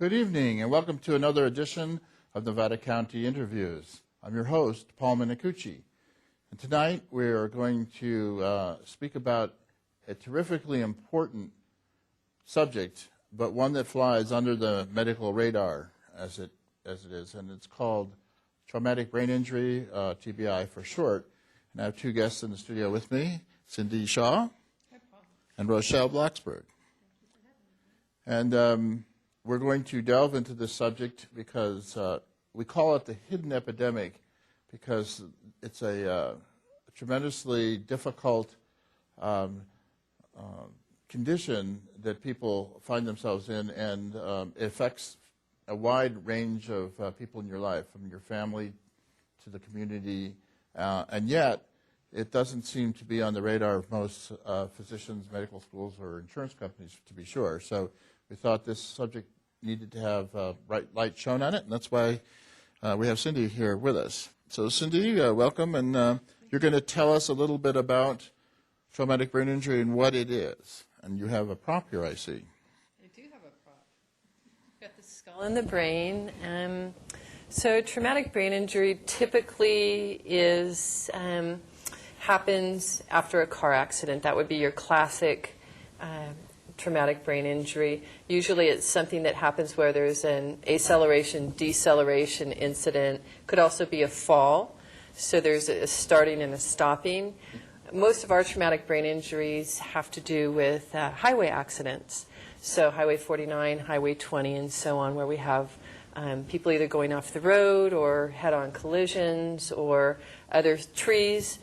Good evening, and welcome to another edition of Nevada County Interviews. I'm your host, Paul Minicucci. And tonight we are going to speak about a terrifically important subject, but one that flies under the medical radar as it is, and it's called traumatic brain injury, TBI for short. And I have two guests in the studio with me, Cindy Shaw and Rochelle Blacksburg. And we're going to delve into this subject because we call it the hidden epidemic because it's a tremendously difficult condition that people find themselves in, and it affects a wide range of people in your life, from your family to the community, and yet it doesn't seem to be on the radar of most physicians, medical schools, or insurance companies, to be sure. So we thought this subject needed to have bright light shown on it, and that's why we have Cindy here with us. So Cindy, welcome, and you're going to tell us a little bit about traumatic brain injury and what it is. And you have a prop here, I see. I do have a prop. Got the skull and the brain. So traumatic brain injury typically happens after a car accident. That would be your classic traumatic brain injury. Usually it's something that happens where there's an acceleration, deceleration incident. Could also be a fall. So there's a starting and a stopping. Most of our traumatic brain injuries have to do with highway accidents. So Highway 49, Highway 20, and so on, where we have people either going off the road or head-on collisions or other trees,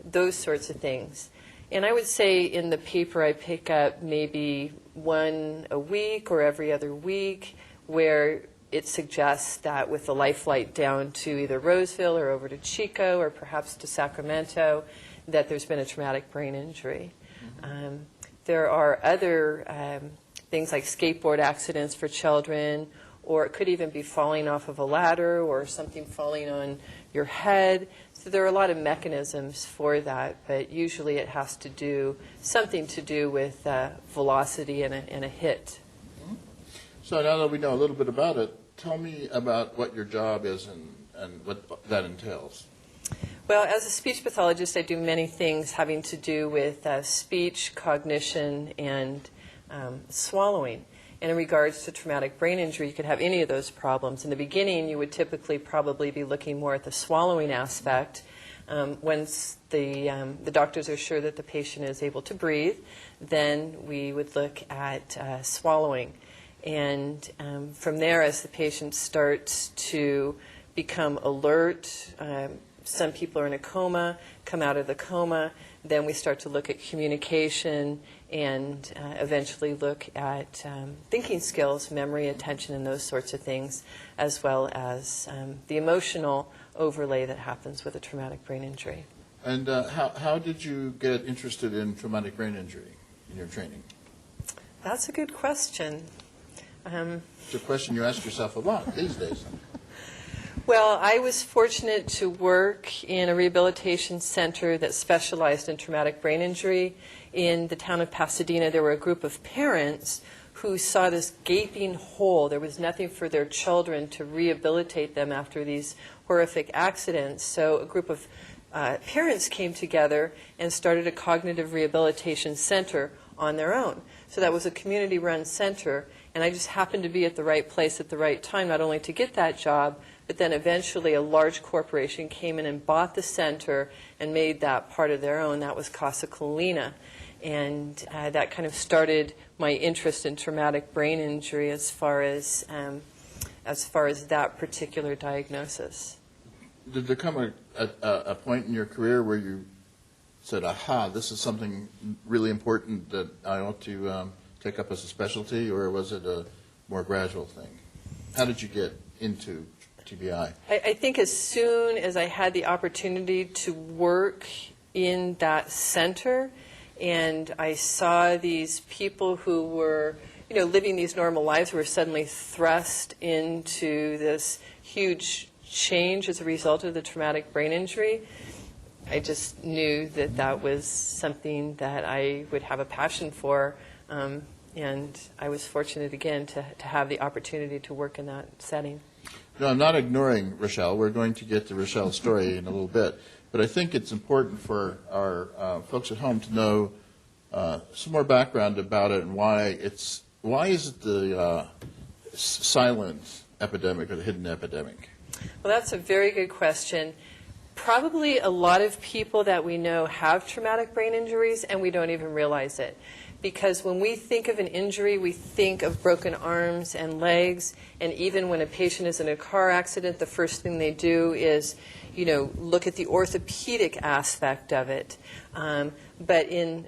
those sorts of things. And I would say in the paper I pick up maybe one a week or every other week where it suggests that with the life flight down to either Roseville or over to Chico or perhaps to Sacramento, that there's been a traumatic brain injury. There are other things like skateboard accidents for children, or it could even be falling off of a ladder or something falling on your head. So there are a lot of mechanisms for that, but usually it has to do something to do with velocity and a hit. So now that we know a little bit about it, tell me about what your job is and what that entails. Well, as a speech pathologist, I do many things having to do with speech, cognition, and swallowing. And in regards to traumatic brain injury, you could have any of those problems. In the beginning, you would typically probably be looking more at the swallowing aspect. Once the doctors are sure that the patient is able to breathe, then we would look at swallowing. And from there, as the patient starts to become alert, some people are in a coma, come out of the coma, then we start to look at communication and eventually look at thinking skills, memory, attention, and those sorts of things, as well as the emotional overlay that happens with a traumatic brain injury. And how did you get interested in traumatic brain injury in your training? That's a good question. It's a question you ask yourself a lot these days. Well, I was fortunate to work in a rehabilitation center that specialized in traumatic brain injury. In the town of Pasadena, there were a group of parents who saw this gaping hole. There was nothing for their children to rehabilitate them after these horrific accidents. So a group of parents came together and started a cognitive rehabilitation center on their own. So that was a community-run center, and I just happened to be at the right place at the right time, not only to get that job, but then eventually a large corporation came in and bought the center and made that part of their own. That was Casa Colina. And that kind of started my interest in traumatic brain injury as far as that particular diagnosis. Did there come a point in your career where you said, aha, this is something really important that I ought to take up as a specialty, or was it a more gradual thing? How did you get into TBI? I think as soon as I had the opportunity to work in that center, and I saw these people who were, living these normal lives, who were suddenly thrust into this huge change as a result of the traumatic brain injury, I just knew that that was something that I would have a passion for, And I was fortunate, again, to have the opportunity to work in that setting. No, I'm not ignoring Rochelle. We're going to get to Rochelle's story in a little bit. But I think it's important for our folks at home to know some more background about it and why is it the silent epidemic or the hidden epidemic? Well, that's a very good question. Probably a lot of people that we know have traumatic brain injuries, and we don't even realize it. Because when we think of an injury, we think of broken arms and legs, and even when a patient is in a car accident, the first thing they do is, look at the orthopedic aspect of it. But in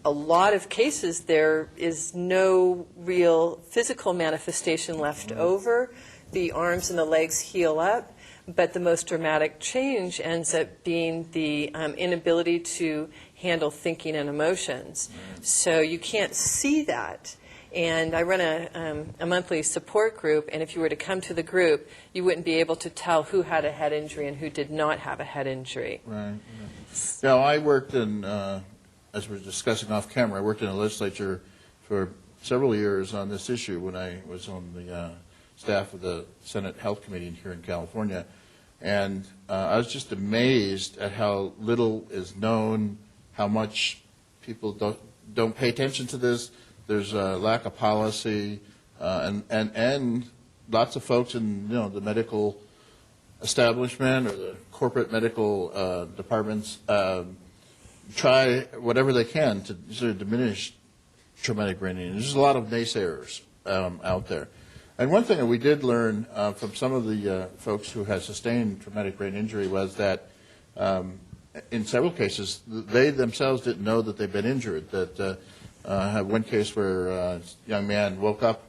a lot of cases, there is no real physical manifestation left over. The arms and the legs heal up, but the most dramatic change ends up being the inability to handle thinking and emotions. So you can't see that. And I run a monthly support group, and if you were to come to the group, you wouldn't be able to tell who had a head injury and who did not have a head injury. Right. Now, I worked in, as we were discussing off camera, I worked in the legislature for several years on this issue when I was on the staff of the Senate Health Committee here in California. And I was just amazed at how little is known, how much people don't pay attention to this. There's a lack of policy, and lots of folks in the medical establishment or the corporate medical departments try whatever they can to sort of diminish traumatic brain injury. There's a lot of naysayers out there. And one thing that we did learn from some of the folks who had sustained traumatic brain injury was that in several cases, they themselves didn't know that they'd been injured. That I had one case where a young man woke up,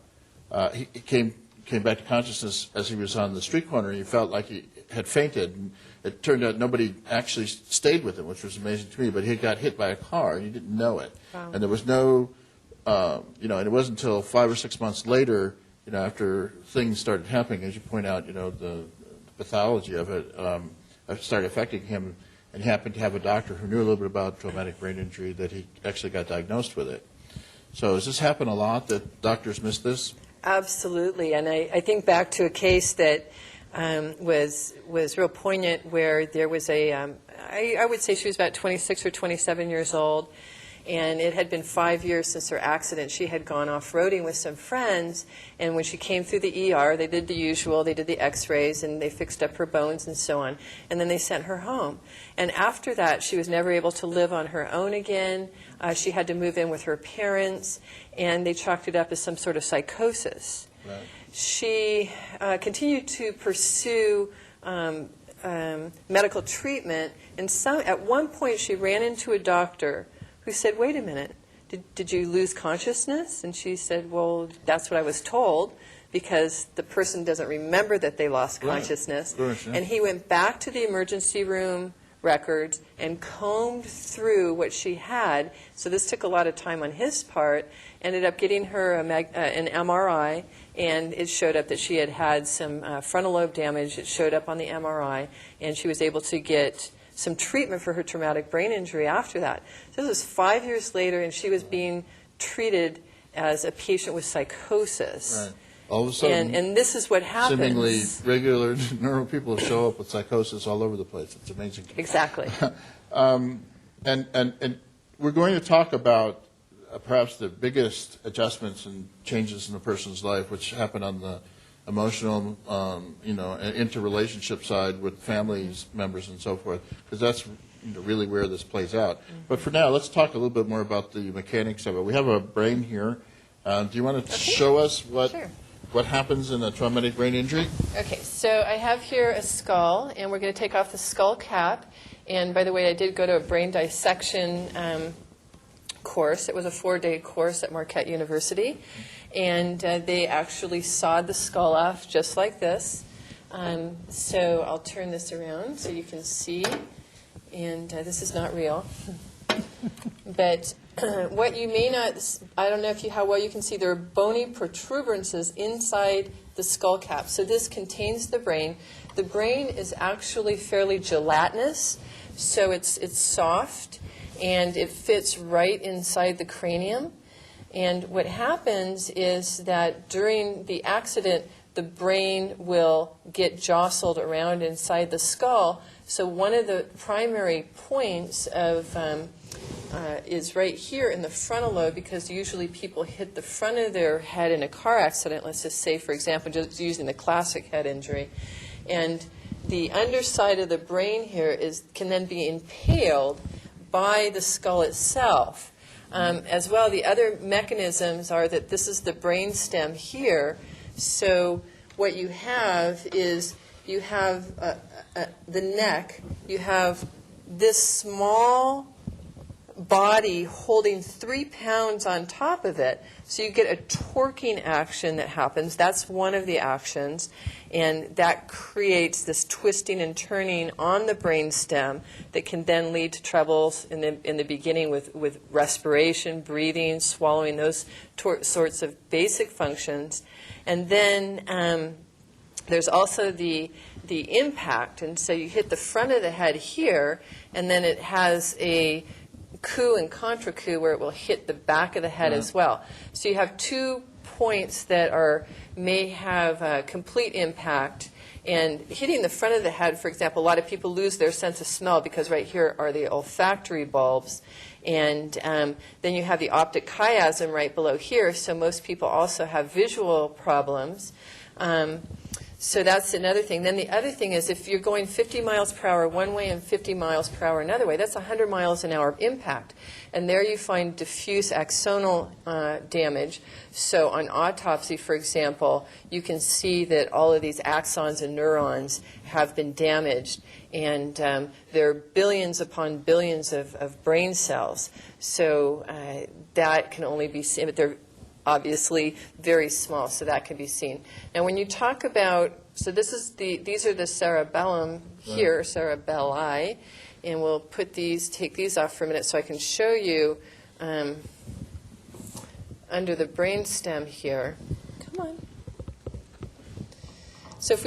he came back to consciousness as he was on the street corner. He felt like he had fainted. And it turned out nobody actually stayed with him, which was amazing to me. But he got hit by a car, and he didn't know it. Wow. And there was no, and it wasn't until 5 or 6 months later, after things started happening, as you point out, the pathology of it started affecting him. And he happened to have a doctor who knew a little bit about traumatic brain injury that he actually got diagnosed with it. So does this happen a lot, that doctors miss this? Absolutely. And I think back to a case that was real poignant where there was I would say she was about 26 or 27 years old, and it had been 5 years since her accident. She had gone off-roading with some friends, and when she came through the ER, they did the usual. They did the x-rays, and they fixed up her bones and so on. And then they sent her home. And after that, she was never able to live on her own again. She had to move in with her parents, and they chalked it up as some sort of psychosis. Right. She continued to pursue medical treatment, and at one point she ran into a doctor who said, "Wait a minute, did you lose consciousness?" And she said, "Well, that's what I was told," because the person doesn't remember that they lost consciousness. Right. Of course, yeah. And he went back to the emergency room records and combed through what she had. So this took a lot of time on his part. Ended up getting her an MRI, and it showed up that she had had some frontal lobe damage. It showed up on the MRI, and she was able to get some treatment for her traumatic brain injury after that. So this was 5 years later, and she was being treated as a patient with psychosis. Right. All of a sudden, and this is what happens. seemingly regular neuro people show up with psychosis all over the place. It's amazing. Exactly. And we're going to talk about perhaps the biggest adjustments and changes in a person's life, which happen on the emotional, and interrelationship side with families, members, and so forth, because that's really where this plays out. Mm-hmm. But for now, let's talk a little bit more about the mechanics of it. We have a brain here. Do you want to show us what happens in a traumatic brain injury? Okay, so I have here a skull, and we're going to take off the skull cap. And by the way, I did go to a brain dissection course. It was a 4-day course at Marquette University. And they actually sawed the skull off just like this. So I'll turn this around so you can see. And this is not real. But what you may not, I don't know how well you can see, there are bony protuberances inside the skull cap. So this contains the brain. The brain is actually fairly gelatinous, so it's soft, and it fits right inside the cranium. And what happens is that during the accident, the brain will get jostled around inside the skull. So one of the primary points of is right here in the frontal lobe, because usually people hit the front of their head in a car accident, let's just say, for example, just using the classic head injury. And the underside of the brain here can then be impaled by the skull itself. As well, the other mechanisms are that this is the brain stem here. So what you have is you have the neck, you have this small body holding 3 pounds on top of it. So you get a torquing action that happens. That's one of the actions. And that creates this twisting and turning on the brain stem that can then lead to troubles in the beginning with respiration, breathing, swallowing, those sorts of basic functions. And then there's also the impact. And so you hit the front of the head here, and then it has a coup and contra coup where it will hit the back of the head as well. So you have 2 points that may have a complete impact. And hitting the front of the head, for example, a lot of people lose their sense of smell because right here are the olfactory bulbs. And then you have the optic chiasm right below here, so most people also have visual problems. So that's another thing. Then the other thing is if you're going 50 miles per hour one way and 50 miles per hour another way, that's 100 miles an hour of impact. And there you find diffuse axonal damage. So on autopsy, for example, you can see that all of these axons and neurons have been damaged. And there are billions upon billions of brain cells. So that can only be seen, but they're obviously very small, so that can be seen. Now, when you talk about, so these are the cerebellum here, cerebelli, and we'll take these off for a minute so I can show you under the brainstem here. Come on. So if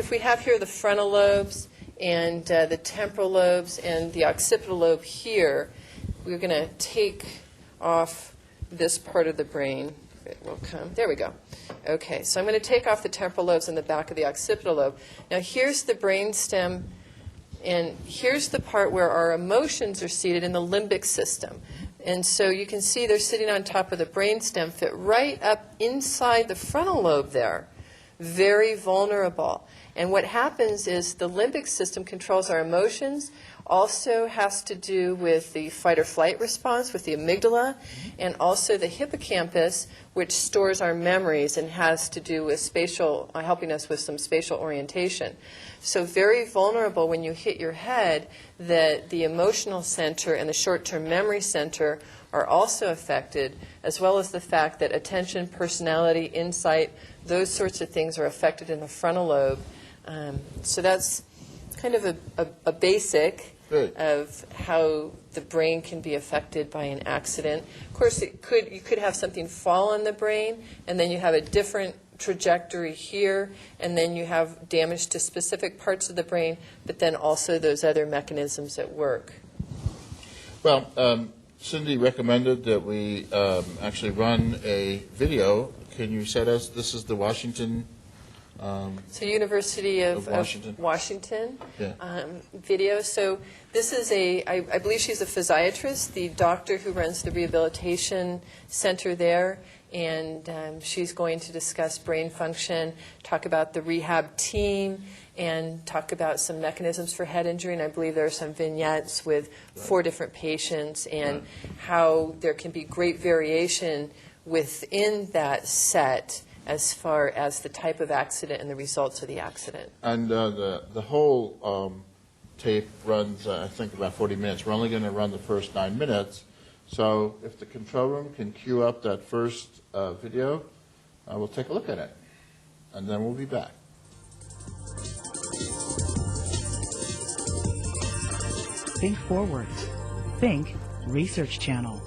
we have here the frontal lobes and the temporal lobes and the occipital lobe here, we're going to take off this part of the brain. It will come. There we go. Okay, so I'm going to take off the temporal lobes and the back of the occipital lobe. Now here's the brain stem, and here's the part where our emotions are seated in the limbic system. And so you can see they're sitting on top of the brain stem, fit right up inside the frontal lobe there. Very vulnerable. And what happens is the limbic system controls our emotions, also has to do with the fight or flight response with the amygdala, and also the hippocampus, which stores our memories and has to do with helping us with some spatial orientation. So very vulnerable when you hit your head, that the emotional center and the short-term memory center are also affected, as well as the fact that attention, personality, insight, those sorts of things are affected in the frontal lobe. So that's kind of a basic of how the brain can be affected by an accident. Of course, you could have something fall on the brain, and then you have a different trajectory here, and then you have damage to specific parts of the brain, but then also those other mechanisms at work. Well, Cindy recommended that we actually run a video. Can you set us, this is the Washington So University of Washington video. So this is I believe she's a physiatrist, the doctor who runs the rehabilitation center there, and she's going to discuss brain function, talk about the rehab team, and talk about some mechanisms for head injury. And I believe there are some vignettes with 4 different patients and how there can be great variation within that set as far as the type of accident and the results of the accident. And the whole tape runs, I think, about 40 minutes. We're only going to run the first 9 minutes. So if the control room can queue up that first video, we'll take a look at it. And then we'll be back. Think forward. Think Research Channel.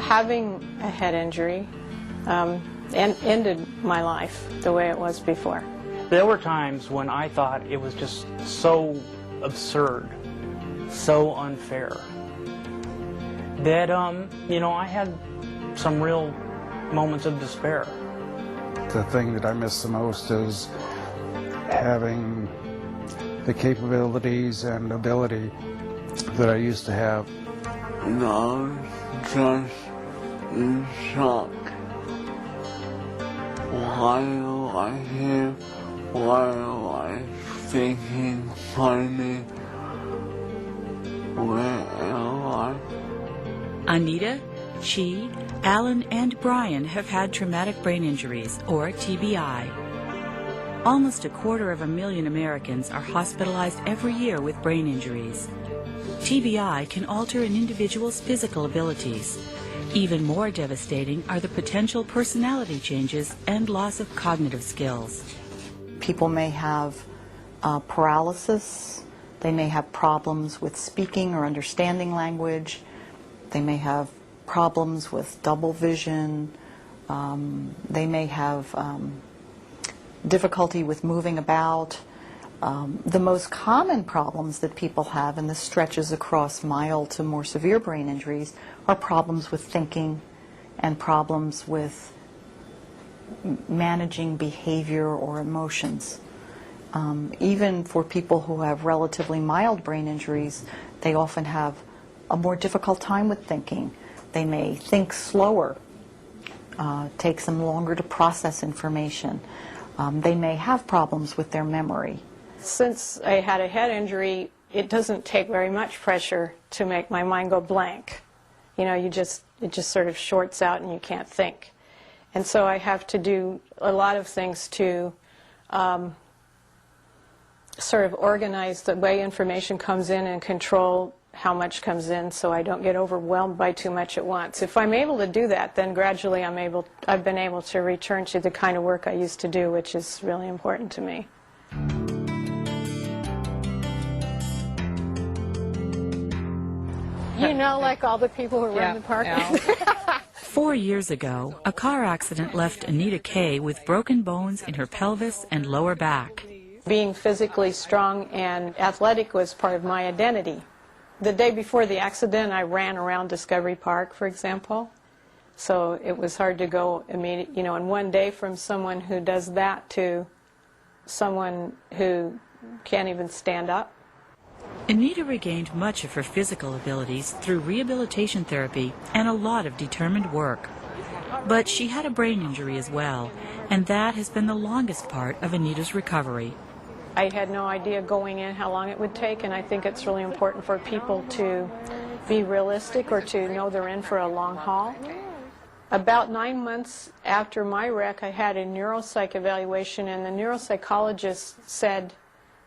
having a head injury ended my life the way it was before. There were times when I thought it was just so absurd, so unfair, that, I had some real moments of despair. The thing that I miss the most is having the capabilities and ability that I used to have. No, just in shock. Why am I here? Why am I speaking funny? Where am I? Anita, Chi, Alan, and Brian have had traumatic brain injuries, or TBI. Almost 250,000 Americans are hospitalized every year with brain injuries. TBI can alter an individual's physical abilities. Even more devastating are the potential personality changes and loss of cognitive skills. People may have paralysis. They may have problems with speaking or understanding language. They may have problems with double vision. They may have difficulty with moving about. The most common problems that people have, and this stretches across mild to more severe brain injuries, are problems with thinking and problems with managing behavior or emotions. Even for people who have relatively mild brain injuries, they often have a more difficult time with thinking. They may think slower, takes them longer to process information. They may have problems with their memory. Since I had a head injury, it doesn't take very much pressure to make my mind go blank. It just sort of shorts out and you can't think. And so I have to do a lot of things to sort of organize the way information comes in and control how much comes in so I don't get overwhelmed by too much at once. If I'm able to do that, then gradually I've been able to return to the kind of work I used to do, which is really important to me. Like all the people who run the park. 4 years ago, a car accident left Anita Kay with broken bones in her pelvis and lower back. Being physically strong and athletic was part of my identity. The day before the accident, I ran around Discovery Park, for example. So it was hard to go immediately, in one day from someone who does that to someone who can't even stand up. Anita regained much of her physical abilities through rehabilitation therapy and a lot of determined work. But she had a brain injury as well, and that has been the longest part of Anita's recovery. I had no idea going in how long it would take, and I think it's really important for people to be realistic or to know they're in for a long haul. About 9 months after my wreck, I had a neuropsych evaluation, and the neuropsychologist said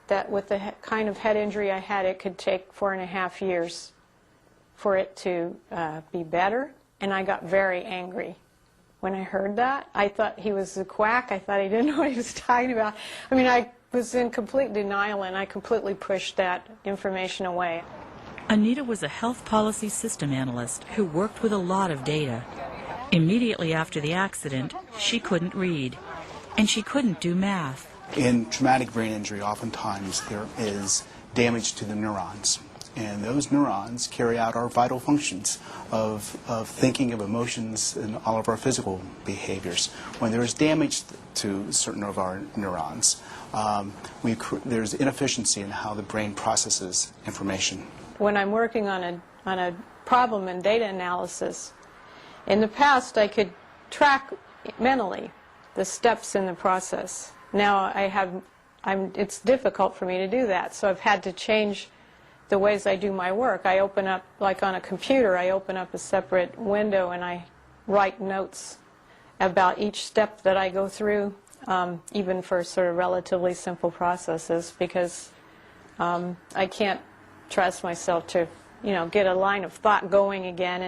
that with the kind of head injury I had, it could take 4.5 years for it to be better, and I got very angry. When I heard that, I thought he was a quack. I thought he didn't know what he was talking about. I was in complete denial, and I completely pushed that information away. Anita was a health policy system analyst who worked with a lot of data. Immediately after the accident, she couldn't read, and she couldn't do math. In traumatic brain injury, oftentimes there is damage to the neurons. And those neurons carry out our vital functions of thinking, of emotions, and all of our physical behaviors. When there is damage to certain of our neurons, there's inefficiency in how the brain processes information. When I'm working on a problem in data analysis, in the past I could track mentally the steps in the process. Now it's difficult for me to do that, so I've had to change the ways I do my work. I open up, like on a computer, I open up a separate window and I write notes about each step that I go through, even for sort of relatively simple processes, because I can't trust myself to, get a line of thought going again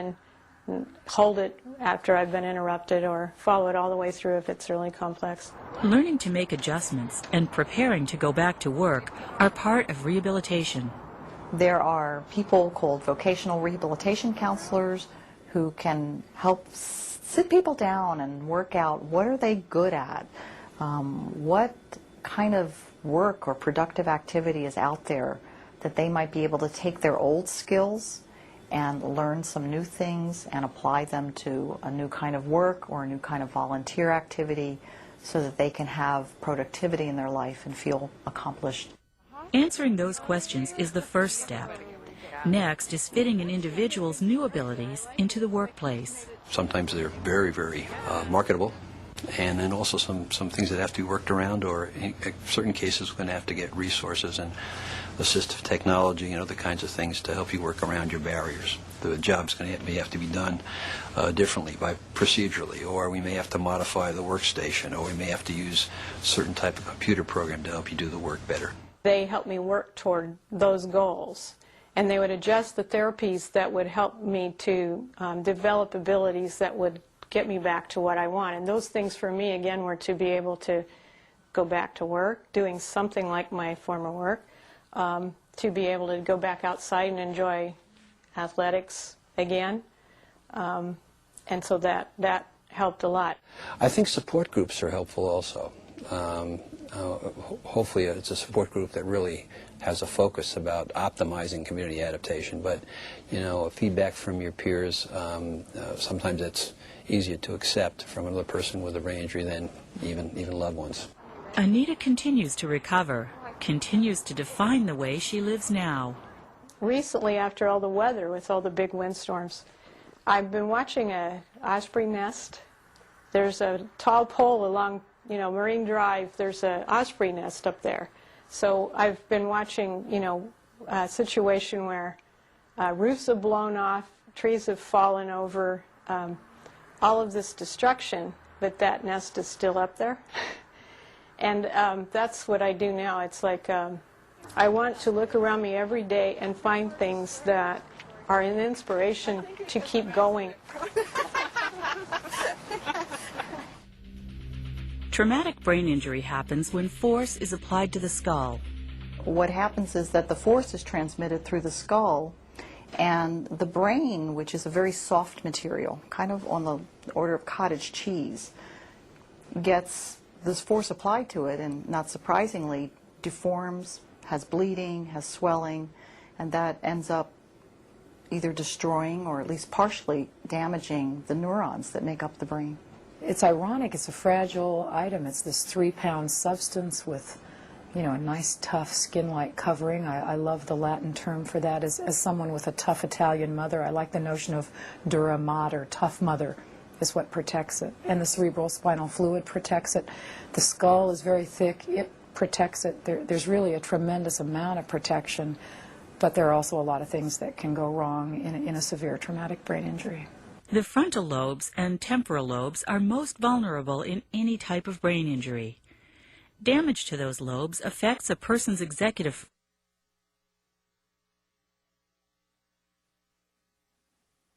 and hold it after I've been interrupted, or follow it all the way through if it's really complex. Learning to make adjustments and preparing to go back to work are part of rehabilitation. There are people called vocational rehabilitation counselors who can help sit people down and work out what are they good at, what kind of work or productive activity is out there that they might be able to take their old skills and learn some new things and apply them to a new kind of work or a new kind of volunteer activity so that they can have productivity in their life and feel accomplished. Answering those questions is the first step. Next is fitting an individual's new abilities into the workplace. Sometimes they're very, very marketable, and then also some things that have to be worked around, or in certain cases we're going to have to get resources and assistive technology and other kinds of things to help you work around your barriers. The job's going to have to be done differently, procedurally, or we may have to modify the workstation, or we may have to use a certain type of computer program to help you do the work better. They help me work toward those goals, and they would adjust the therapies that would help me to develop abilities that would get me back to what I want. And those things for me, again, were to be able to go back to work, doing something like my former work, to be able to go back outside and enjoy athletics again. And so that helped a lot. I think support groups are helpful also. Hopefully it's a support group that really has a focus about optimizing community adaptation. But, you know, feedback from your peers, sometimes it's easier to accept from another person with a brain injury than even loved ones. Anita continues to recover, continues to define the way she lives now. Recently, after all the weather, with all the big windstorms, I've been watching a osprey nest. There's a tall pole along, Marine Drive. There's an osprey nest up there. So I've been watching, a situation where roofs have blown off, trees have fallen over, all of this destruction, but that nest is still up there. And that's what I do now. It's like I want to look around me every day and find things that are an inspiration to keep going. Traumatic brain injury happens when force is applied to the skull. What happens is that the force is transmitted through the skull, and the brain, which is a very soft material, kind of on the order of cottage cheese, gets this force applied to it, and not surprisingly, deforms, has bleeding, has swelling, and that ends up either destroying or at least partially damaging the neurons that make up the brain. It's ironic, it's a fragile item. It's this 3-pound substance with, a nice tough skin-like covering. I love the Latin term for that. As someone with a tough Italian mother, I like the notion of dura mater, tough mother, is what protects it. And the cerebral spinal fluid protects it. The skull is very thick. It protects it. There's really a tremendous amount of protection, but there are also a lot of things that can go wrong in a severe traumatic brain injury. The frontal lobes and temporal lobes are most vulnerable in any type of brain injury. Damage to those lobes affects a person's executive.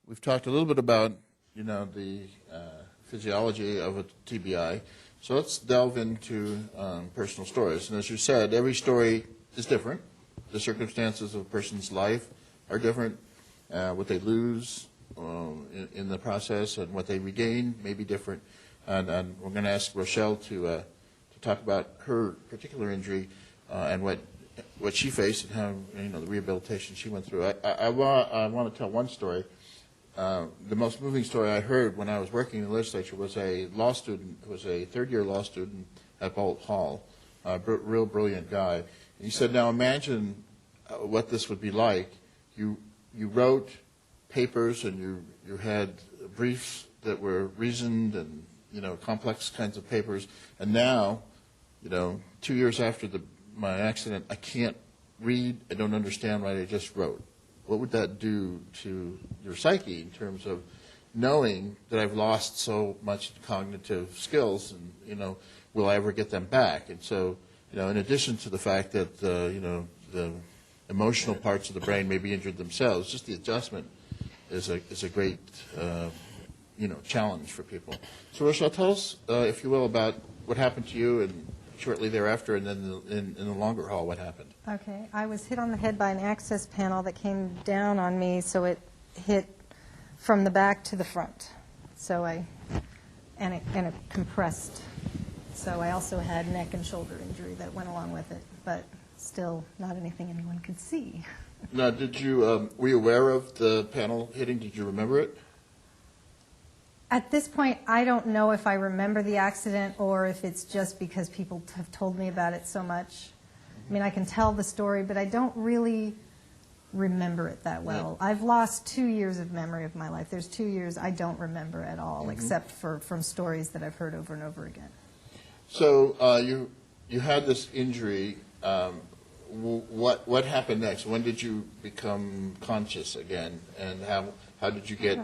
We've talked a little bit about, the physiology of a TBI. So let's delve into personal stories. And as you said, every story is different. The circumstances of a person's life are different. What they lose in the process and what they regain may be different. And we're going to ask Rochelle to talk about her particular injury and what she faced and how the rehabilitation she went through. I want to tell one story. The most moving story I heard when I was working in the legislature was a law student who was a third-year law student at Bolt Hall, a real brilliant guy. And he said, now imagine what this would be like. You wrote papers and you had briefs that were reasoned and complex kinds of papers, and now 2 years after my accident, I can't read, I don't understand what I just wrote. What would that do to your psyche in terms of knowing that I've lost so much cognitive skills and will I ever get them back? And so in addition to the fact that the emotional parts of the brain may be injured themselves, just the adjustment is a great challenge for people. So Rochelle, tell us, if you will, about what happened to you and shortly thereafter, and then in the longer haul, what happened? Okay, I was hit on the head by an access panel that came down on me, so it hit from the back to the front. So and it compressed. So I also had neck and shoulder injury that went along with it, but still not anything anyone could see. Now, were you aware of the panel hitting? Did you remember it? At this point, I don't know if I remember the accident or if it's just because people have told me about it so much. I mean, I can tell the story, but I don't really remember it that well. I've lost 2 years of memory of my life. There's 2 years I don't remember at all, except from stories that I've heard over and over again. So you had this injury. What happened next? When did you become conscious again, and how did you get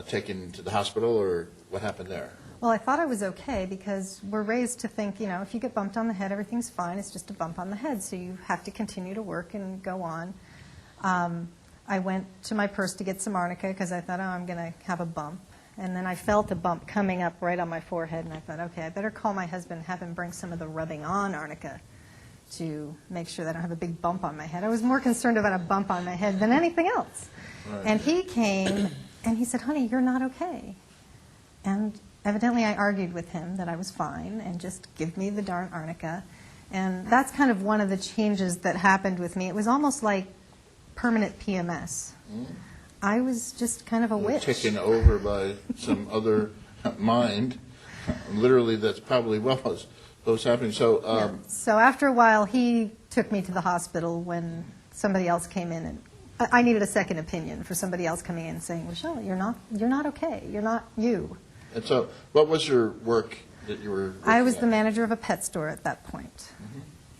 taken to the hospital, or what happened there? Well, I thought I was okay because we're raised to think, you know, if you get bumped on the head, everything's fine. It's just a bump on the head, so you have to continue to work and go on. I went to my purse to get some arnica because I thought, oh, I'm going to have a bump. And then I felt a bump coming up right on my forehead, and I thought, okay, I better call my husband and have him bring some of the rubbing on arnica to make sure that I don't have a big bump on my head. I was more concerned about a bump on my head than anything else. Right. And he came, and he said, honey, you're not okay. And evidently I argued with him that I was fine, and just give me the darn arnica. And that's kind of one of the changes that happened with me. It was almost like permanent PMS. I was just kind of a witch. Taken over by some other mind. Literally, that's probably what was happening. So, so after a while, he took me to the hospital when somebody else came in, and I needed a second opinion for somebody else coming in and saying, Rochelle, you're not okay. You're not you. And so, what was your work that you were? I was the manager of a pet store at that point.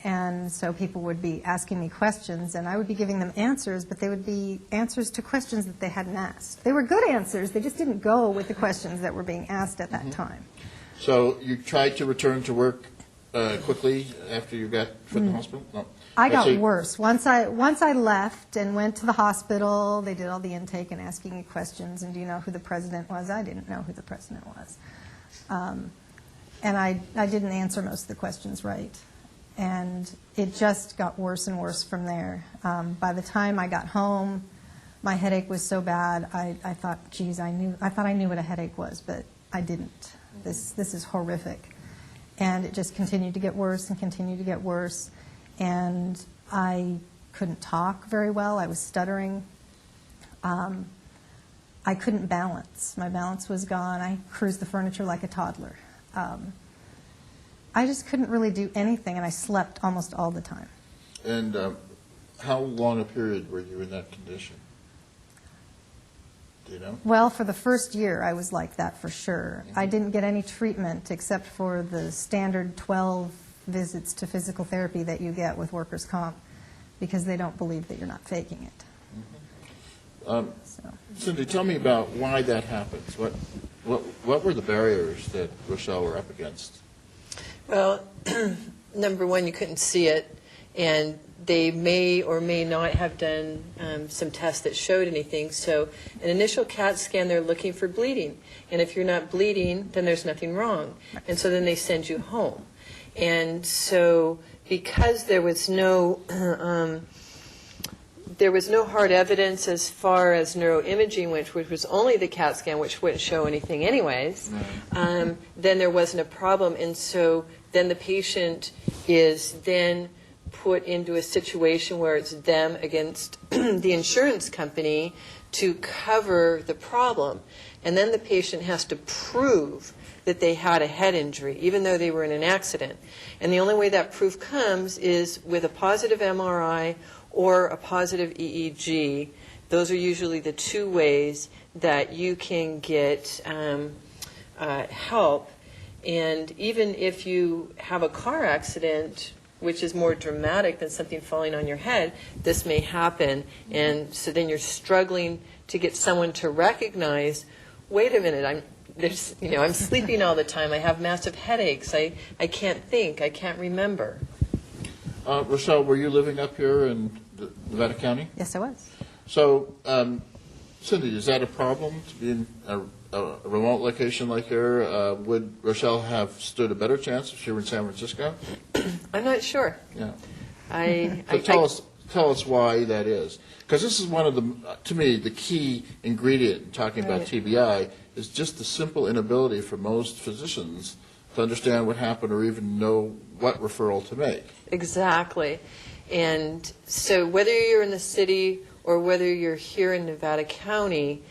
And so people would be asking me questions, and I would be giving them answers, but they would be answers to questions that they hadn't asked. They were good answers, they just didn't go with the questions that were being asked at that time. So you tried to return to work quickly after you got from the hospital? No. I got worse. Once I left and went to the hospital, they did all the intake and asking me questions, and do you know who the president was? I didn't know who the president was. And I didn't answer most of the questions right. And it just got worse and worse from there. By the time I got home, my headache was so bad, I thought, geez, I thought I knew what a headache was, but I didn't. This is horrific. And it just continued to get worse and continued to get worse. And I couldn't talk very well. I was stuttering. I couldn't balance. My balance was gone. I cruised the furniture like a toddler. I just couldn't really do anything, and I slept almost all the time. And how long a period were you in that condition? Do you know? Well, for the first year, I was like that for sure. I didn't get any treatment except for the standard 12 visits to physical therapy that you get with workers' comp because they don't believe that you're not faking it. Cindy, tell me about why that happens. What were the barriers that Rochelle were up against? Well, number one, you couldn't see it, and they may or may not have done some tests that showed anything. So an initial CAT scan, they're looking for bleeding. And if you're not bleeding, then there's nothing wrong. And so then they send you home. And so because there was no hard evidence as far as neuroimaging, which was only the CAT scan, which wouldn't show anything anyways, then there wasn't a problem. And so then the patient is then put into a situation where it's them against the insurance company to cover the problem. And then the patient has to prove that they had a head injury, even though they were in an accident. And the only way that proof comes is with a positive MRI or a positive EEG. Those are usually the two ways that you can get help. And even if you have a car accident, which is more dramatic than something falling on your head, this may happen. And so then you're struggling to get someone to recognize, wait a minute, I'm sleeping all the time, I have massive headaches, I can't think, I can't remember. Rochelle, were you living up here in Nevada County? Yes, I was. So, Cindy, is that a problem to be in a remote location like here? Would Rochelle have stood a better chance if she were in San Francisco? I'm not sure. Yeah. I tell us why that is. Because this is one of the, to me, the key ingredient in talking about Right. TBI is just the simple inability for most physicians to understand what happened or even know what referral to make. Exactly. And so whether you're in the city or whether you're here in Nevada County,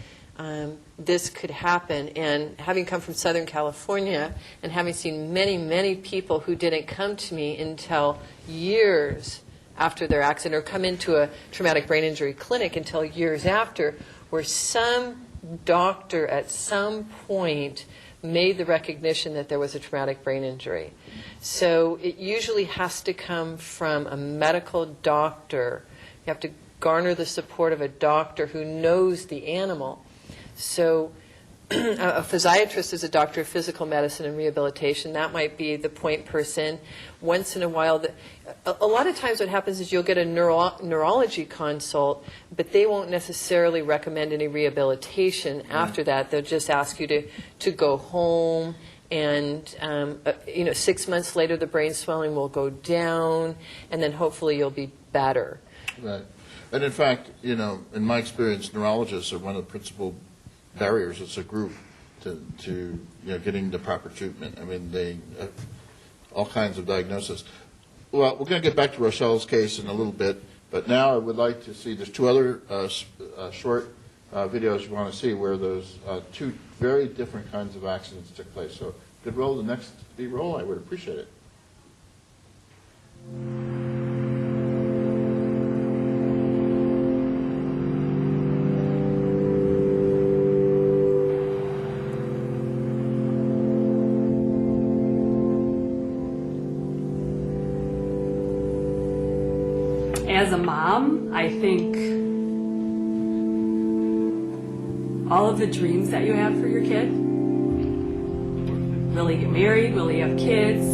this could happen. And having come from Southern California and having seen many, many people who didn't come to me until years after their accident or come into a traumatic brain injury clinic until years after, where some doctor at some point made the recognition that there was a traumatic brain injury. So it usually has to come from a medical doctor. You have to garner the support of a doctor who knows the animal. So a physiatrist is a doctor of physical medicine and rehabilitation. That might be the point person. Once in a while, a lot of times what happens is you'll get a neurology consult, but they won't necessarily recommend any rehabilitation after that. They'll just ask you to go home, and 6 months later the brain swelling will go down, and then hopefully you'll be better. Right. And in fact, in my experience, neurologists are one of the principal barriers as a group to getting the proper treatment. I mean, they all kinds of diagnosis. Well, we're going to get back to Rochelle's case in a little bit, but now I would like to see, there's two other short videos you want to see where those two very different kinds of accidents took place. So could roll the next B-roll, I would appreciate it. As a mom, I think all of the dreams that you have for your kid, will he get married, will he have kids,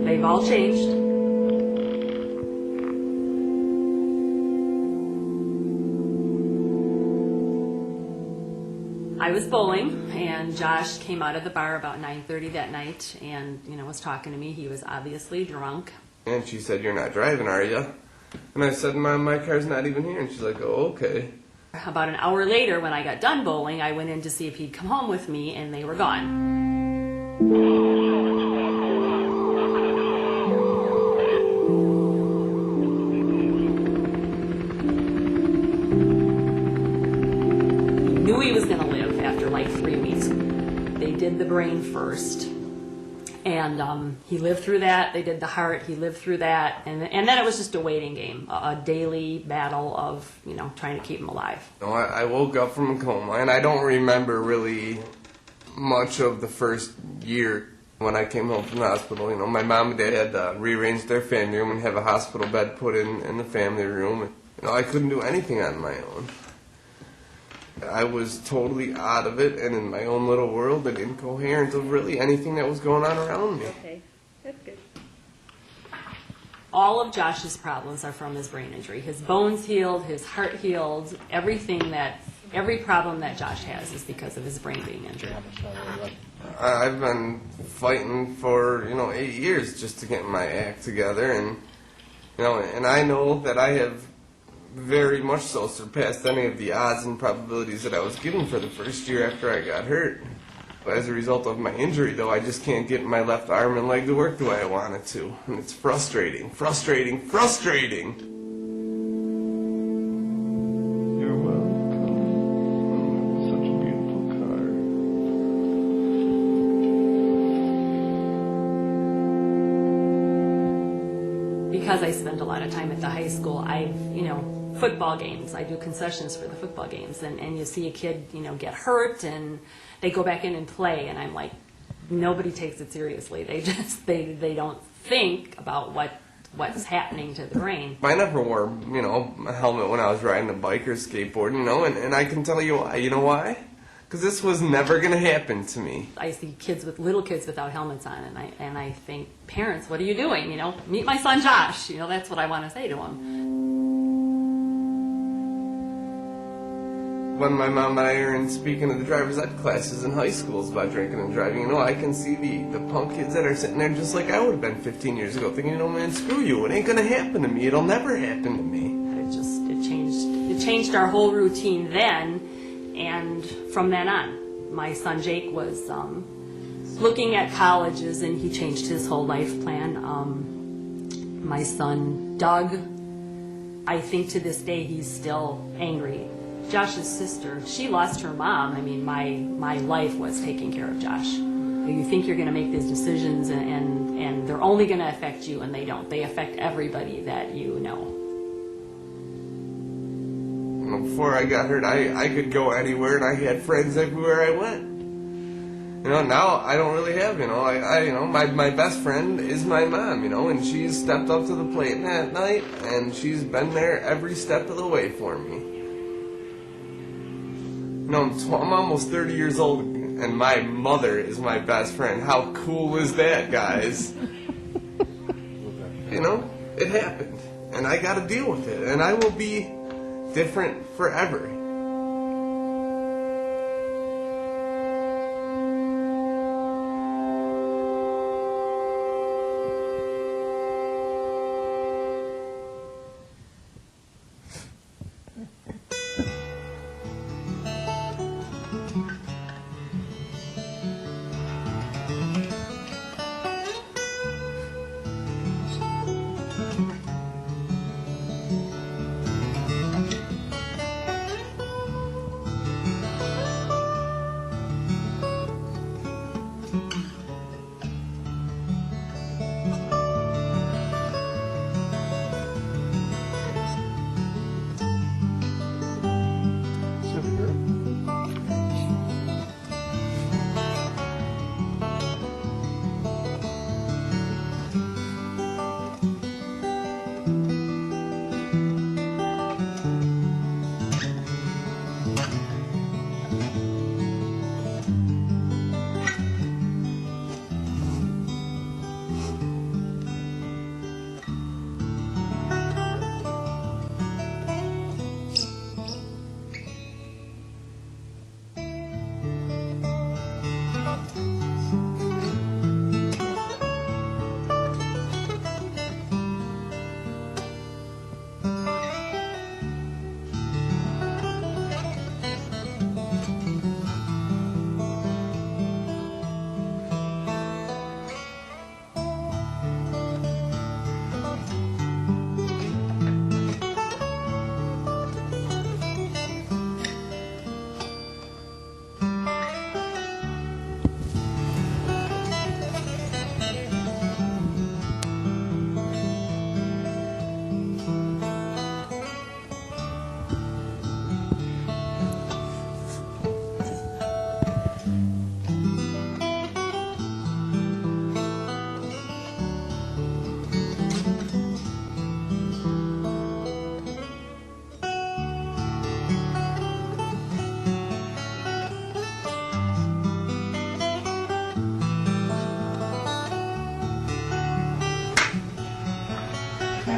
they've all changed. I was bowling, and Josh came out of the bar about 9:30 that night and, was talking to me. He was obviously drunk. And she said, "You're not driving, are you?" And I said, "Mom, my car's not even here." And she's like, "Oh, okay." About an hour later, when I got done bowling, I went in to see if he'd come home with me, and they were gone. Knew he was going to live after like 3 weeks. They did the brain first. And he lived through that. They did the heart. He lived through that. And then it was just a waiting game, a daily battle of, trying to keep him alive. I woke up from a coma, and I don't remember really much of the first year when I came home from the hospital. My mom and dad had rearranged their family room and have a hospital bed put in the family room. I couldn't do anything on my own. I was totally out of it and in my own little world and incoherent of really anything that was going on around me. Okay, that's good. All of Josh's problems are from his brain injury. His bones healed, his heart healed, every problem that Josh has is because of his brain being injured. I've been fighting for, 8 years just to get my act together, and, and I know that I have very much so surpassed any of the odds and probabilities that I was given for the first year after I got hurt. But as a result of my injury, though, I just can't get my left arm and leg to work the way I want it to. And it's frustrating, frustrating, frustrating. You're welcome. Such a beautiful car. Because I spend a lot of time at the high school, football games. I do concessions for the football games, and you see a kid, get hurt, and they go back in and play, and I'm like, nobody takes it seriously. They don't think about what's happening to the brain. I never wore, a helmet when I was riding a bike or skateboard, and I can tell you why. You know why? Because this was never going to happen to me. I see little kids without helmets on, and I think, parents, what are you doing? Meet my son Josh. That's what I want to say to him. when my mom and I are in speaking of the driver's ed classes in high schools about drinking and driving, you know, I can see the punk kids that are sitting there just like I would have been 15 years ago, thinking, you know, man, screw you, it ain't gonna happen to me, it'll never happen to me. It changed our whole routine then, and from then on, my son Jake was looking at colleges, and he changed his whole life plan. My son Doug, I think to this day he's still angry. Josh's sister, she lost her mom. I mean, my life was taking care of Josh. You think you're going to make these decisions, and they're only going to affect you, and they don't. They affect everybody that you know. Before I got hurt, I could go anywhere, and I had friends everywhere I went. You know, now I don't really have, you know, my best friend is my mom, you know, and she's stepped up to the plate that night, and she's been there every step of the way for me. You know, I'm almost 30 years old, and my mother is my best friend. How cool is that, guys? You know, it happened, and I got to deal with it, and I will be different forever.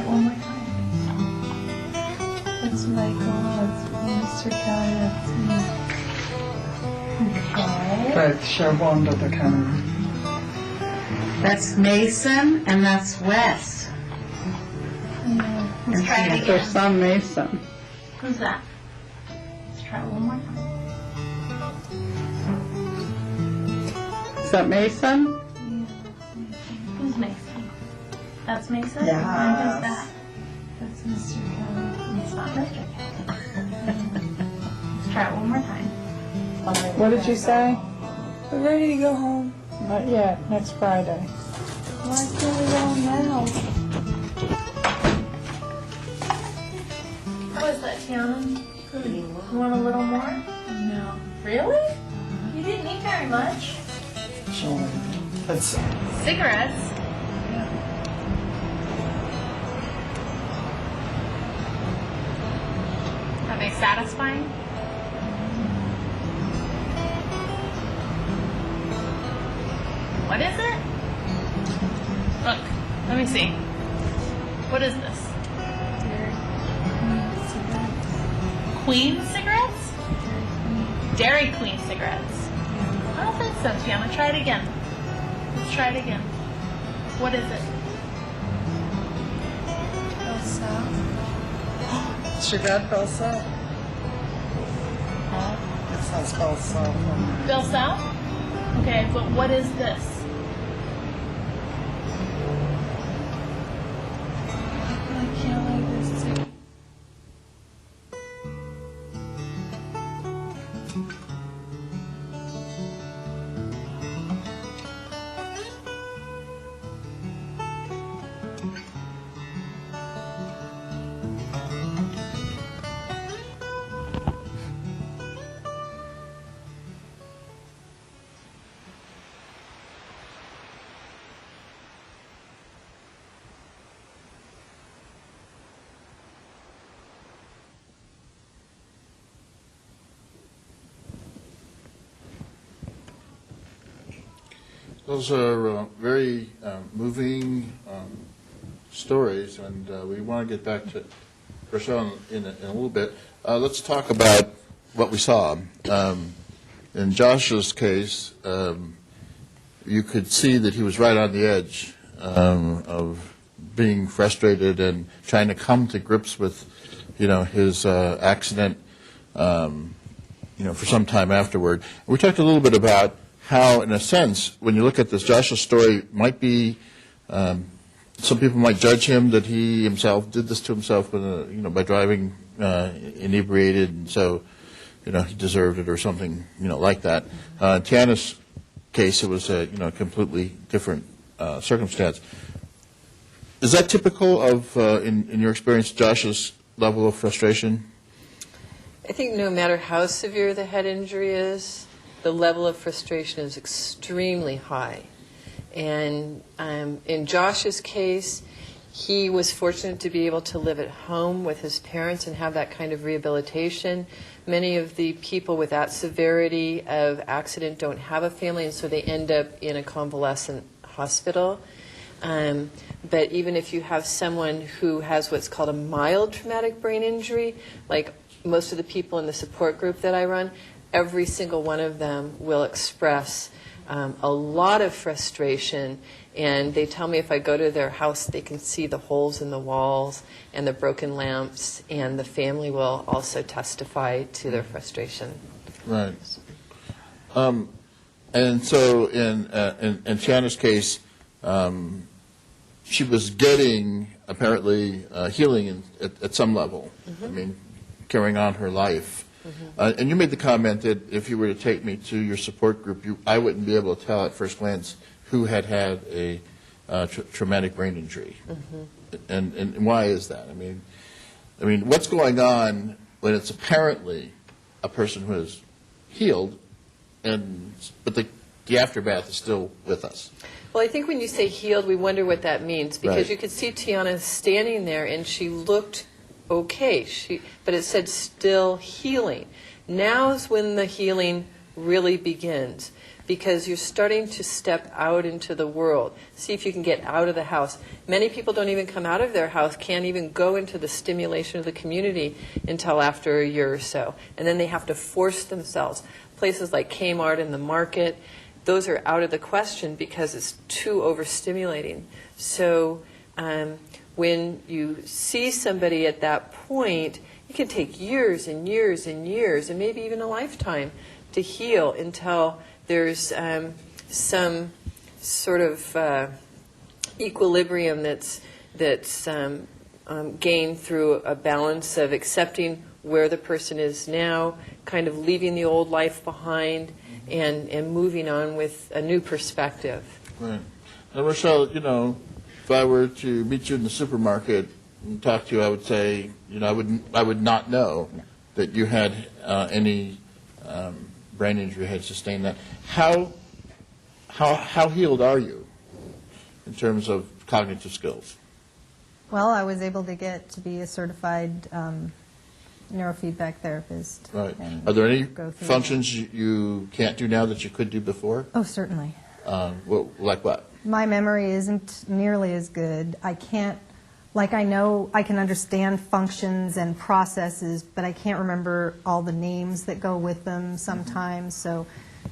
One more time. That's Michael, that's Mr. Kelly, that's me. Okay. That's Sharwanda the camera. That's Mason, and that's Wes. Let's try it again. Their son Mason. Who's that? Let's try it one more time. Is that Mason? Who's Mason? That's Mason? Yes. And who's that? That's Mr. Kelly. It's not Mr. Kelly. Let's try it one more time. What did you say? We're ready to go home. Not yet. Next Friday. Why can't we go home now? How is that, Tiana? You want a little more? No. Really? You didn't eat very much. Sure. That's Cigarettes? Are they satisfying? What is it? Look, let me see. What is this? Queen cigarettes? Dairy Queen cigarettes. I don't think so, Tiana. Try it again. Let's try it again. What is it? Cigarette Bell South. Huh? It sounds Bell South. Bill South? Okay, but what is this? I can't like this too. Those are very moving stories, and we want to get back to Rochelle in a little bit. Let's talk about what we saw. In Josh's case, you could see that he was right on the edge of being frustrated and trying to come to grips with, his accident, for some time afterward. We talked a little bit about how, in a sense, when you look at this, Josh's story might be, some people might judge him that he himself did this to himself with, by driving inebriated, and so, he deserved it or something, like that. In Tiana's case, it was a, completely different circumstance. Is that typical of, in your experience, Josh's level of frustration? I think no matter how severe the head injury is, the level of frustration is extremely high. And in Josh's case, he was fortunate to be able to live at home with his parents and have that kind of rehabilitation. Many of the people with that severity of accident don't have a family, and so they end up in a convalescent hospital. But even if you have someone who has what's called a mild traumatic brain injury, like most of the people in the support group that I run, every single one of them will express a lot of frustration, and they tell me if I go to their house, they can see the holes in the walls and the broken lamps, and the family will also testify to their frustration. Right. And so in Tiana's case, she was getting, apparently, healing at some level. Mm-hmm. I mean, carrying on her life. Mm-hmm. And you made the comment that if you were to take me to your support group, I wouldn't be able to tell at first glance who had a traumatic brain injury. Mm-hmm. And why is that? I mean, what's going on when it's apparently a person who is healed, but the aftermath is still with us? Well, I think when you say healed, we wonder what that means, because Right. you could see Tiana standing there, and she looked okay, but it said still healing. Now's when the healing really begins, because you're starting to step out into the world. See if you can get out of the house. Many people don't even come out of their house, can't even go into the stimulation of the community until after a year or so. And then they have to force themselves. Places like Kmart and the market, those are out of the question because it's too overstimulating. So when you see somebody at that point, it can take years and years and years, and maybe even a lifetime, to heal until there's some sort of equilibrium that's gained through a balance of accepting where the person is now, kind of leaving the old life behind, and moving on with a new perspective. Right. Now, Rochelle, if I were to meet you in the supermarket and talk to you, I would say, I would not know that you had any brain injury, had sustained that. How healed are you in terms of cognitive skills? Well, I was able to get to be a certified neurofeedback therapist. Right. and Are there any go through functions you can't do now that you could do before? Oh, certainly. Like what? My memory isn't nearly as good. I can't like I know I can understand functions and processes, but I can't remember all the names that go with them sometimes. So,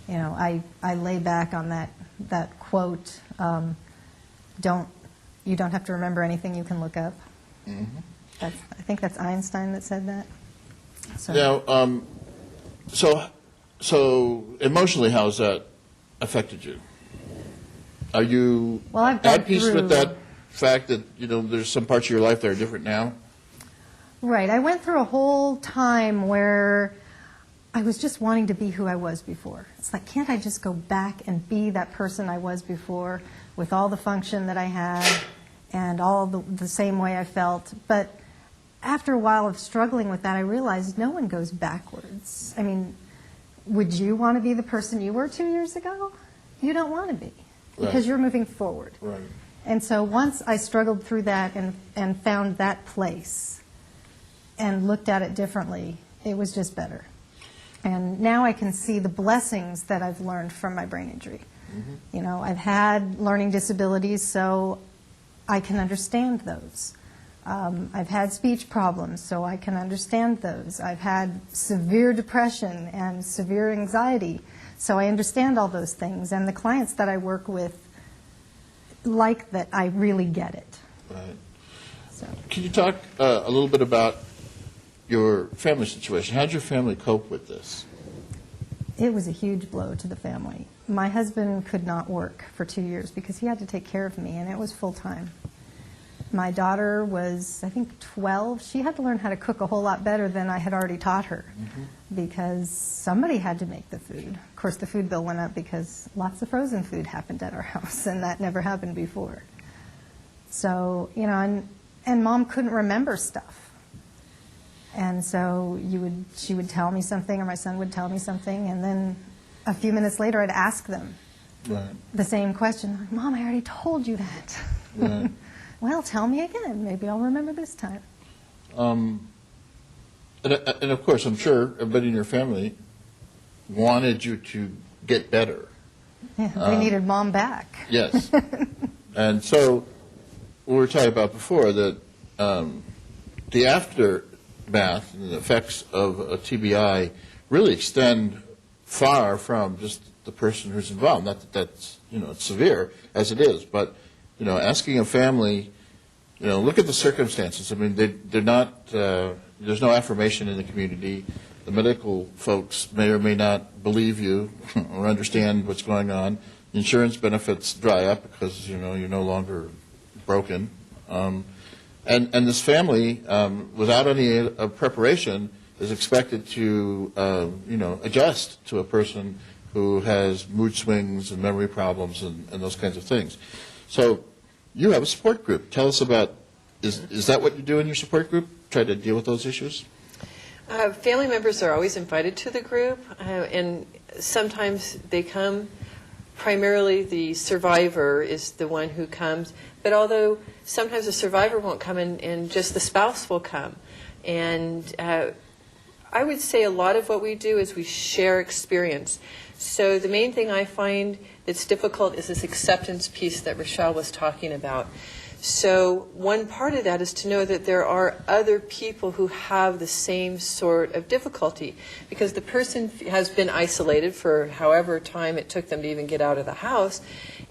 you know, I lay back on that quote, you don't have to remember anything, you can look up. I think that's Einstein that said that. So. Now, so emotionally, how has that affected you? Are you at peace with that fact that, you know, there's some parts of your life that are different now? Right. I went through a whole time where I was just wanting to be who I was before. It's like, can't I just go back and be that person I was before with all the function that I had and all the same way I felt? But after a while of struggling with that, I realized no one goes backwards. I mean, would you want to be the person you were 2 years ago? You don't want to be, because you're moving forward. Right. And so once I struggled through that and found that place and looked at it differently, it was just better. And now I can see the blessings that I've learned from my brain injury. You know, I've had learning disabilities, so I can understand those. I've had speech problems, so I can understand those. I've had severe depression and severe anxiety, so I understand all those things. And the clients that I work with like that I really get it. Right. So. Can you talk a little bit about your family situation? How did your family cope with this? It was a huge blow to the family. My husband could not work for 2 years because he had to take care of me, and it was full-time. My daughter was, I think, 12. She had to learn how to cook a whole lot better than I had already taught her because somebody had to make the food. Of course, the food bill went up because lots of frozen food happened at our house, and that never happened before. So, you know, and Mom couldn't remember stuff. And so she would tell me something, or my son would tell me something, and then a few minutes later I'd ask them the same question. Mom, I already told you that. Right. Well, tell me again. Maybe I'll remember this time. And of course, I'm sure everybody in your family wanted you to get better. Yeah, they needed Mom back. Yes. And so we were talking about before that the aftermath and the effects of a TBI really extend far from just the person who's involved. Not that that's, you know, it's severe as it is, but you know, asking a family, you know, look at the circumstances. I mean, they're not, there's no affirmation in the community. The medical folks may or may not believe you or understand what's going on. Insurance benefits dry up because, you know, you're no longer broken. And this family, without any preparation, is expected to, you know, adjust to a person who has mood swings and memory problems and those kinds of things. So you have a support group. Tell us about, is that what you do in your support group? Try to deal with those issues? Family members are always invited to the group, and sometimes they come. Primarily the survivor is the one who comes, but although sometimes the survivor won't come and just the spouse will come. And I would say a lot of what we do is we share experience. So the main thing I find that's difficult is this acceptance piece that Rochelle was talking about. So one part of that is to know that there are other people who have the same sort of difficulty, because the person has been isolated for however time it took them to even get out of the house,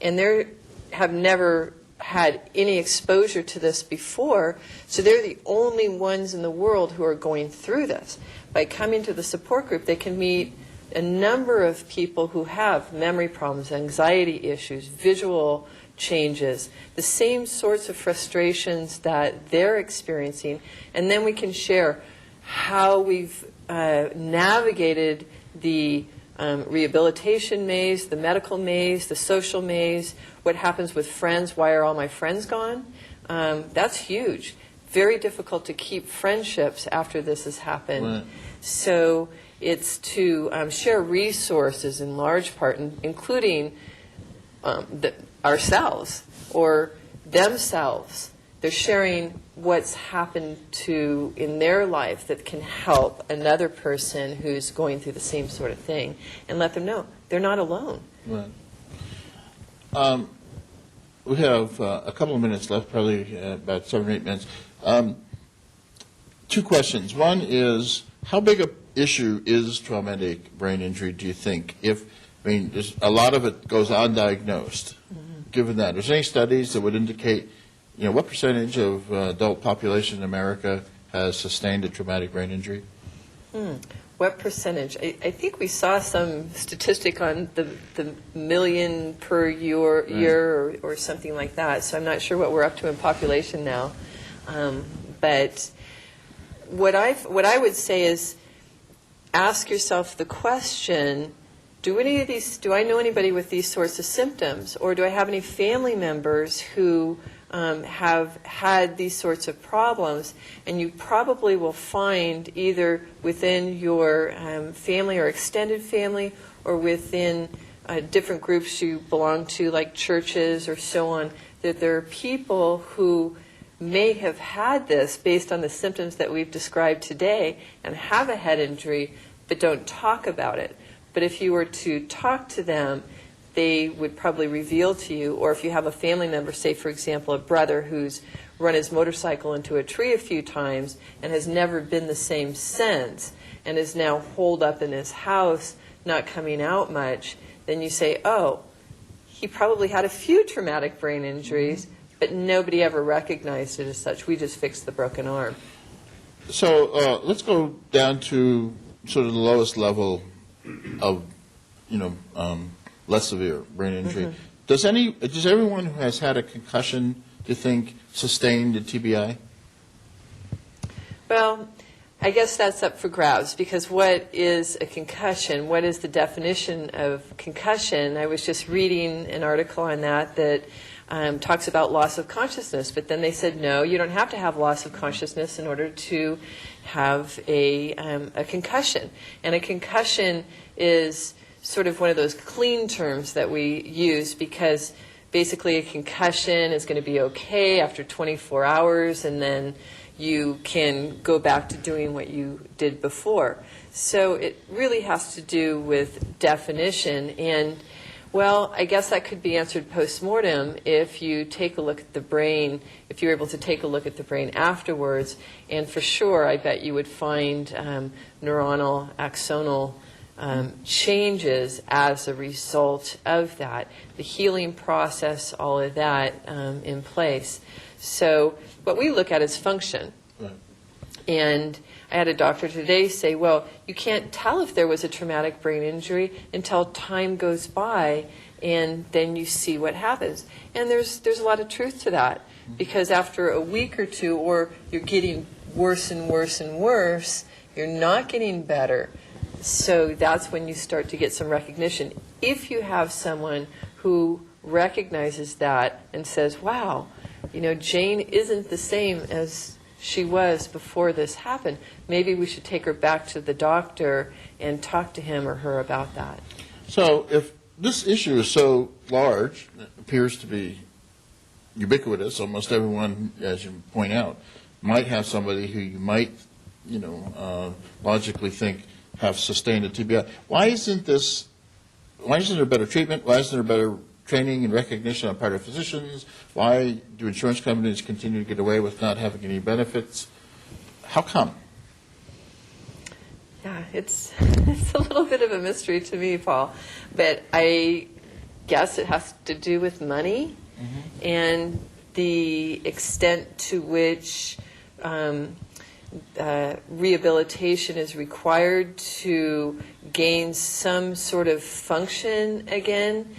and they have never had any exposure to this before, so they're the only ones in the world who are going through this. By coming to the support group, they can meet a number of people who have memory problems, anxiety issues, visual changes, the same sorts of frustrations that they're experiencing, and then we can share how we've navigated the rehabilitation maze, the medical maze, the social maze, what happens with friends, why are all my friends gone? That's huge. Very difficult to keep friendships after this has happened. Right. So it's to share resources in large part, including ourselves or themselves. They're sharing what's happened in their life that can help another person who's going through the same sort of thing, and let them know they're not alone. Right. we have a couple of minutes left, probably about 7 or 8 minutes. Two questions. One is, how big a issue is traumatic brain injury, do you think? There's a lot of it goes undiagnosed. Given that, is there any studies that would indicate, what percentage of adult population in America has sustained a traumatic brain injury? What percentage? I think we saw some statistic on the million per year or something like that. So I'm not sure what we're up to in population now. But what I would say is, ask yourself the question: do I know anybody with these sorts of symptoms, or do I have any family members who have had these sorts of problems? And you probably will find, either within your family or extended family, or within different groups you belong to, like churches or so on, that there are people who may have had this based on the symptoms that we've described today and have a head injury but don't talk about it. But if you were to talk to them, they would probably reveal to you, or if you have a family member, say for example a brother who's run his motorcycle into a tree a few times and has never been the same since and is now holed up in his house, not coming out much, then you say, oh, he probably had a few traumatic brain injuries, but nobody ever recognized it as such. We just fixed the broken arm. So let's go down to sort of the lowest level of, less severe brain injury. Does everyone who has had a concussion, do you think, sustain the TBI? Well, I guess that's up for grabs, because what is a concussion? What is the definition of concussion? I was just reading an article on that talks about loss of consciousness, but then they said, no, you don't have to have loss of consciousness in order to have a concussion. And a concussion is sort of one of those clean terms that we use, because basically a concussion is going to be okay after 24 hours, and then you can go back to doing what you did before. So it really has to do with definition. And, well, I guess that could be answered post-mortem if you take a look at the brain, if you're able to take a look at the brain afterwards. And for sure, I bet you would find neuronal, axonal changes as a result of that. The healing process, all of that in place. So what we look at is function. Right. And I had a doctor today say, well, you can't tell if there was a traumatic brain injury until time goes by, and then you see what happens. And there's a lot of truth to that, because after a week or two, or you're getting worse and worse and worse, you're not getting better. So that's when you start to get some recognition. If you have someone who recognizes that and says, wow, Jane isn't the same as she was before this happened, maybe we should take her back to the doctor and talk to him or her about that. So if this issue is so large, it appears to be ubiquitous, almost everyone, as you point out, might have somebody who you might, logically think have sustained a TBI. Why isn't there better treatment? Why isn't there better training and recognition on part of physicians? Why do insurance companies continue to get away with not having any benefits? How come? Yeah, it's a little bit of a mystery to me, Paul. But I guess it has to do with money and the extent to which rehabilitation is required to gain some sort of function again.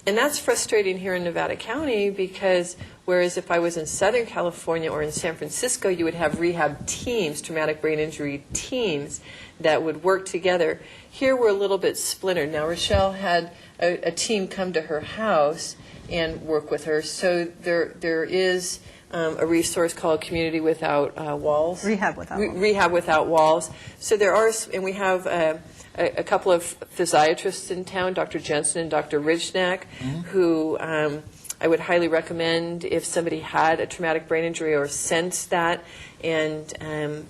And that's frustrating here in Nevada County, because whereas if I was in Southern California or in San Francisco, you would have rehab teams, traumatic brain injury teams, that would work together. Here we're a little bit splintered. Now, Rochelle had a team come to her house and work with her. So there is a resource called Community Without Walls. Rehab Without Walls. Rehab Without Walls. So there are, and we have a couple of physiatrists in town, Dr. Jensen and Dr. Ridgenack, who I would highly recommend if somebody had a traumatic brain injury or sensed that, and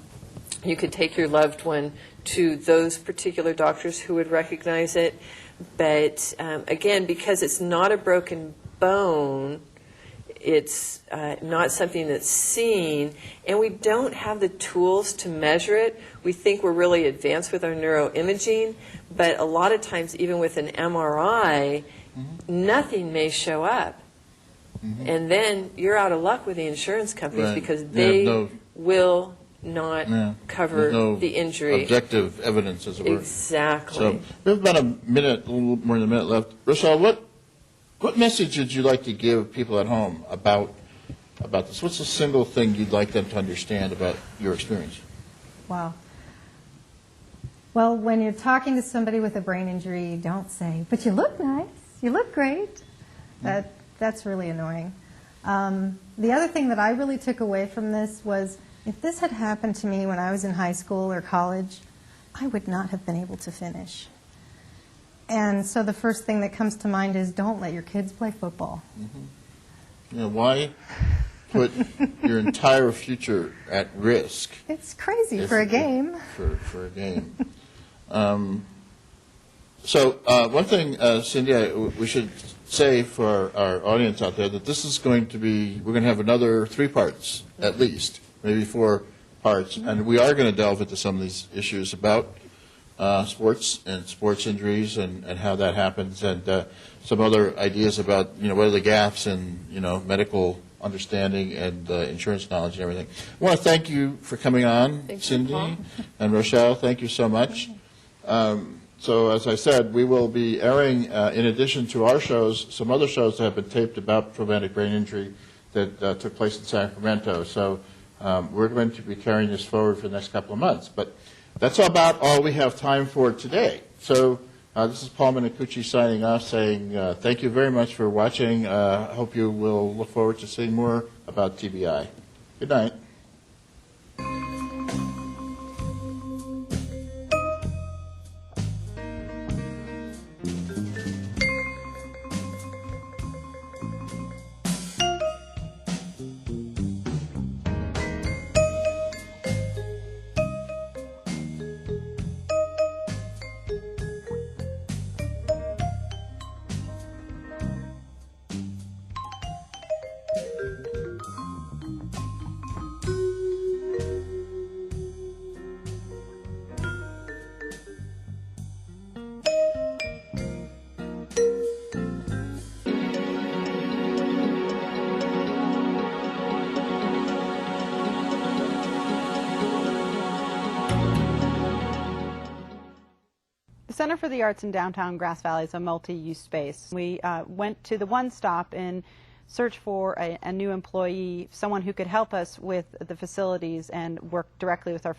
you could take your loved one to those particular doctors who would recognize it. But again, because it's not a broken bone, it's not something that's seen, and we don't have the tools to measure it. We think we're really advanced with our neuroimaging, but a lot of times, even with an MRI, nothing may show up. And then you're out of luck with the insurance companies Right. because They have they will not cover There's no the injury. objective evidence, as it were. Exactly. So we have about a little more than a minute left. Rochelle, what message would you like to give people at home about this? What's the single thing you'd like them to understand about your experience? Wow. Well, when you're talking to somebody with a brain injury, don't say, "But you look nice. You look great." That's really annoying. The other thing that I really took away from this was, if this had happened to me when I was in high school or college, I would not have been able to finish. And so the first thing that comes to mind is, don't let your kids play football. You know, why put your entire future at risk? It's crazy for a game. For a game. So one thing, Cindy, we should say for our audience out there that this is going to be, we're going to have another 3 parts at least, maybe 4 parts, and we are going to delve into some of these issues about sports and sports injuries and how that happens, and some other ideas about, what are the gaps in, medical understanding and insurance knowledge and everything. I want to thank you for coming on, Cindy and Rochelle. Thank you so much. So as I said, we will be airing, in addition to our shows, some other shows that have been taped about traumatic brain injury that took place in Sacramento. So we're going to be carrying this forward for the next couple of months. But that's about all we have time for today. So this is Paul Minicucci signing off, saying thank you very much for watching. I hope you will look forward to seeing more about TBI. Good night. The Center for the Arts in downtown Grass Valley is a multi-use space. We went to the One Stop in search for a new employee, someone who could help us with the facilities and work directly with our